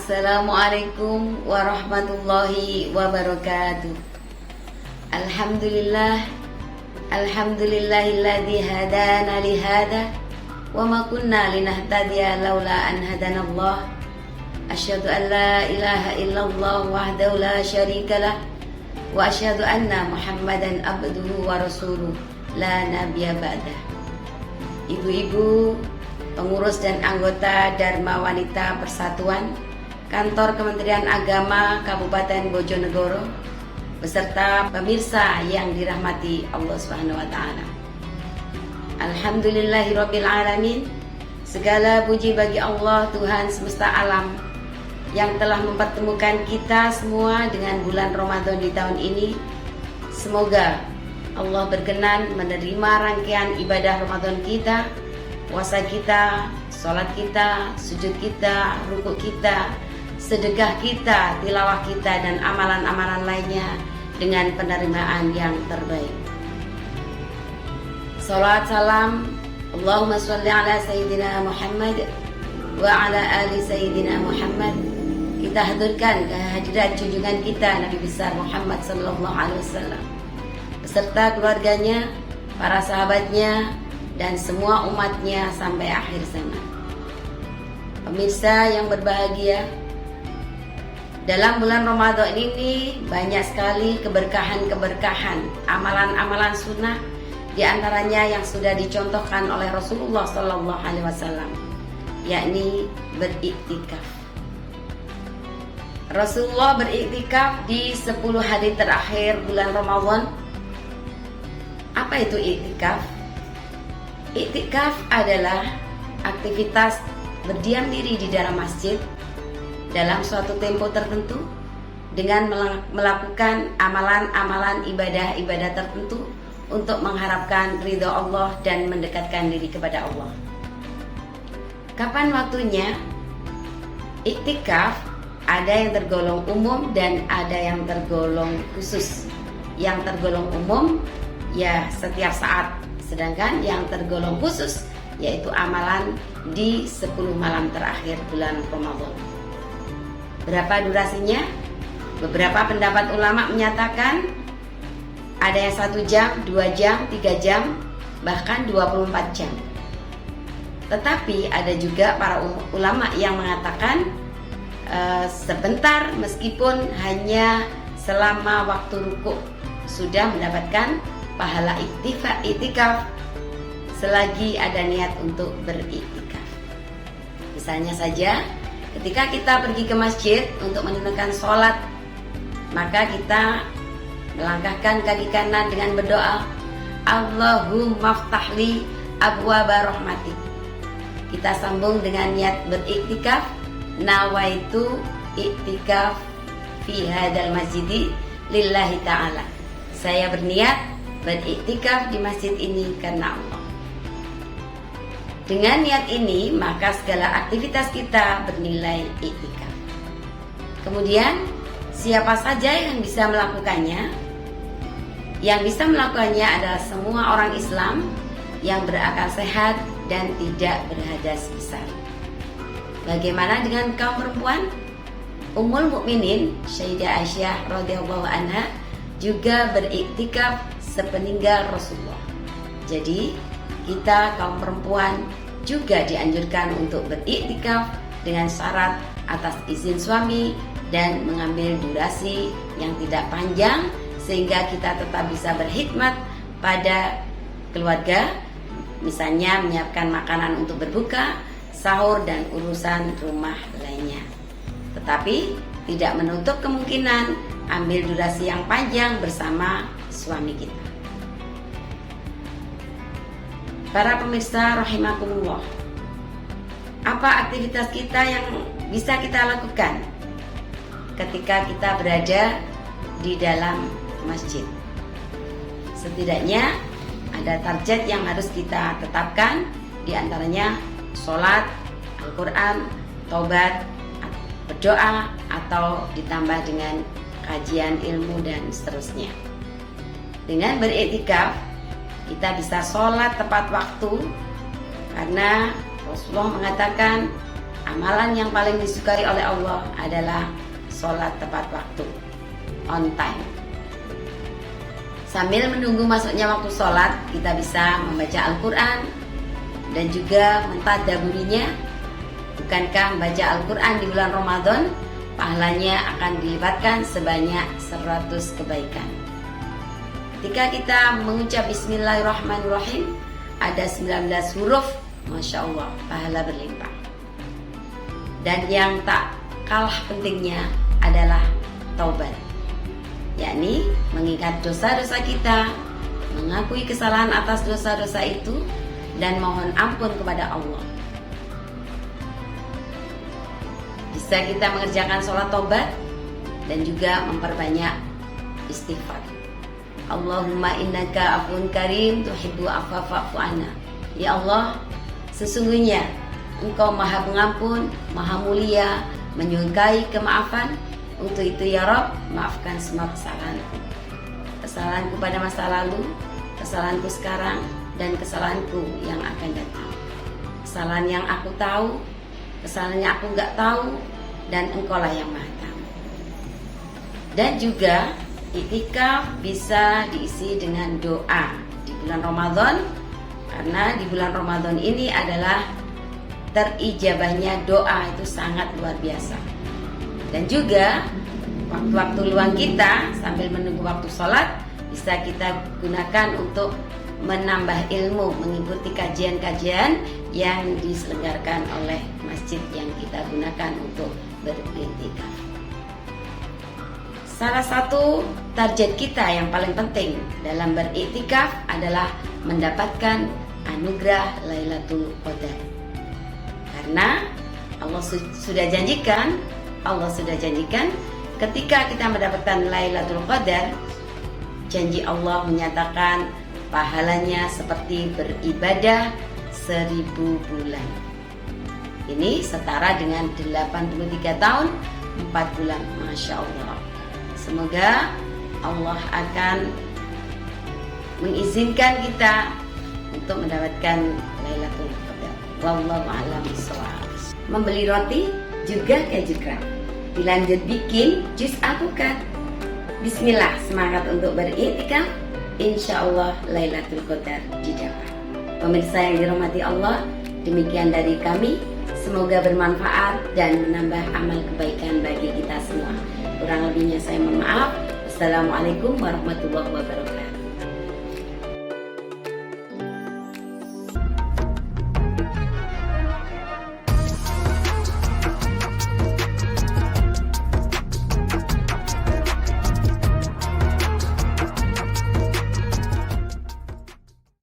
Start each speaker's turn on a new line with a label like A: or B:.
A: Assalamualaikum warahmatullahi wabarakatuh. Alhamdulillah, alhamdulillahilladzi hadana lihada wa ma kunna linahtadiya laula an hadanallah. Asyhadu an la ilaha illallah wahdahu la syarikalah wa asyhadu anna Muhammadan abduhu wa rasuluh la nabiyya ba'dah. Ibu-ibu, pengurus dan anggota Dharma Wanita Persatuan Kantor Kementerian Agama Kabupaten Bojonegoro, beserta pemirsa yang dirahmati Allah Subhanahu wa taala. Alhamdulillahirabbil alamin. Segala puji bagi Allah, Tuhan semesta alam, yang telah mempertemukan kita semua dengan bulan Ramadan di tahun ini. Semoga Allah berkenan menerima rangkaian ibadah Ramadan kita, puasa kita, sholat kita, sujud kita, rukuk kita, sedekah kita, tilawah kita, dan amalan-amalan lainnya dengan penerimaan yang terbaik. Salawat salam Allahumma sholli ala Sayyidina Muhammad wa ala ali Sayyidina Muhammad. Kita haturkan kehadiran junjungan kita Nabi besar Muhammad sallallahu alaihi wasallam beserta keluarganya, para sahabatnya, dan semua umatnya sampai akhir zaman. Pemirsa yang berbahagia, dalam bulan Ramadan ini banyak sekali keberkahan-keberkahan, amalan-amalan sunnah, di antaranya yang sudah dicontohkan oleh Rasulullah Sallallahu Alaihi Wasallam, yakni beriktikaf. Rasulullah beriktikaf di 10 hari terakhir bulan Ramadan. Apa itu iktikaf? Iktikaf adalah aktivitas berdiam diri di dalam masjid dalam suatu tempo tertentu dengan melakukan amalan-amalan ibadah-ibadah tertentu untuk mengharapkan ridho Allah dan mendekatkan diri kepada Allah. Kapan waktunya? Iktikaf ada yang tergolong umum dan ada yang tergolong khusus. Yang tergolong umum ya setiap saat, sedangkan yang tergolong khusus yaitu amalan di 10 malam terakhir bulan Ramadan. Berapa durasinya? Beberapa pendapat ulama menyatakan ada yang 1 jam, 2 jam, 3 jam, bahkan 24 jam. Tetapi ada juga para ulama yang mengatakan sebentar, meskipun hanya selama waktu rukuk sudah mendapatkan pahala iktikaf selagi ada niat untuk beriktikaf. Misalnya saja, ketika kita pergi ke masjid untuk menunaikan sholat, maka kita melangkahkan kaki kanan dengan berdoa, Allahumma ftahli abwaba rahmatik. Kita sambung dengan niat beriktikaf, nawaitu iktikaf fi hadal masjidi lillahi ta'ala. Saya berniat beriktikaf di masjid ini karena Allah. Dengan niat ini, maka segala aktivitas kita bernilai iktikaf. Kemudian, siapa saja yang bisa melakukannya? Yang bisa melakukannya adalah semua orang Islam yang berakal sehat dan tidak berhadas besar. Bagaimana dengan kaum perempuan? Ummul Mukminin Sayyidah Aisyah radhiyallahu anha juga beriktikaf sepeninggal Rasulullah. Jadi, kita kaum perempuan juga dianjurkan untuk beriktikaf dengan syarat atas izin suami dan mengambil durasi yang tidak panjang sehingga kita tetap bisa berkhidmat pada keluarga, misalnya menyiapkan makanan untuk berbuka, sahur, dan urusan rumah lainnya. Tetapi tidak menutup kemungkinan ambil durasi yang panjang bersama suami kita. Para pemirsa rahimakumullah, apa aktivitas kita yang bisa kita lakukan ketika kita berada di dalam masjid? Setidaknya ada target yang harus kita tetapkan, di antaranya sholat, Al-Quran, taubat, berdoa, atau ditambah dengan kajian ilmu dan seterusnya. Dengan beriktikaf, kita bisa sholat tepat waktu karena Rasulullah mengatakan amalan yang paling disukai oleh Allah adalah sholat tepat waktu, on time. Sambil menunggu masuknya waktu sholat, kita bisa membaca Al-Quran dan juga mentadaburinya. Bukankah membaca Al-Quran di bulan Ramadan pahalanya akan dilipatkan sebanyak 100 kebaikan. Ketika kita mengucap Bismillahirrahmanirrahim, ada 19 huruf, Masya Allah, pahala berlimpah. Dan yang tak kalah pentingnya adalah taubat, yakni mengingat dosa-dosa kita, mengakui kesalahan atas dosa-dosa itu, dan mohon ampun kepada Allah. Bisa kita mengerjakan sholat taubat dan juga memperbanyak istighfar. Allahumma innaka afun karim tuhibbu afwa fa'fu anna. Ya Allah, sesungguhnya Engkau maha pengampun, maha mulia, menyukai kemaafan. Untuk itu ya Rabb, maafkan semua kesalahanku. Kesalahanku pada masa lalu, kesalahanku sekarang, dan kesalahanku yang akan datang. Kesalahan yang aku tahu, kesalahan yang aku nggak tahu, dan Engkaulah yang maha tahu. Dan juga iktikaf bisa diisi dengan doa di bulan Ramadan, karena di bulan Ramadan ini adalah terijabahnya doa, itu sangat luar biasa. Dan juga waktu-waktu luang kita sambil menunggu waktu sholat bisa kita gunakan untuk menambah ilmu, mengikuti kajian-kajian yang diselenggarakan oleh masjid yang kita gunakan untuk beriktikaf. Salah satu target kita yang paling penting dalam beriktikaf adalah mendapatkan anugerah Lailatul Qadar. Karena Allah sudah janjikan ketika kita mendapatkan Lailatul Qadar, janji Allah menyatakan pahalanya seperti beribadah 1000 bulan. Ini setara dengan 83 tahun 4 bulan. Masya Allah. Semoga Allah akan mengizinkan kita untuk mendapatkan Lailatul Qadar. Wallahu a'lam bishawab. Membeli roti juga keju craft. Dilanjut bikin jus alpukat. Bismillah, semangat untuk beriktikaf. Insya Allah Lailatul Qadar didapat. Pemirsa yang dirahmati Allah, demikian dari kami. Semoga bermanfaat dan menambah amal kebaikan bagi kita semua. Kurang lebihnya saya mohon maaf. Assalamualaikum warahmatullahi wabarakatuh.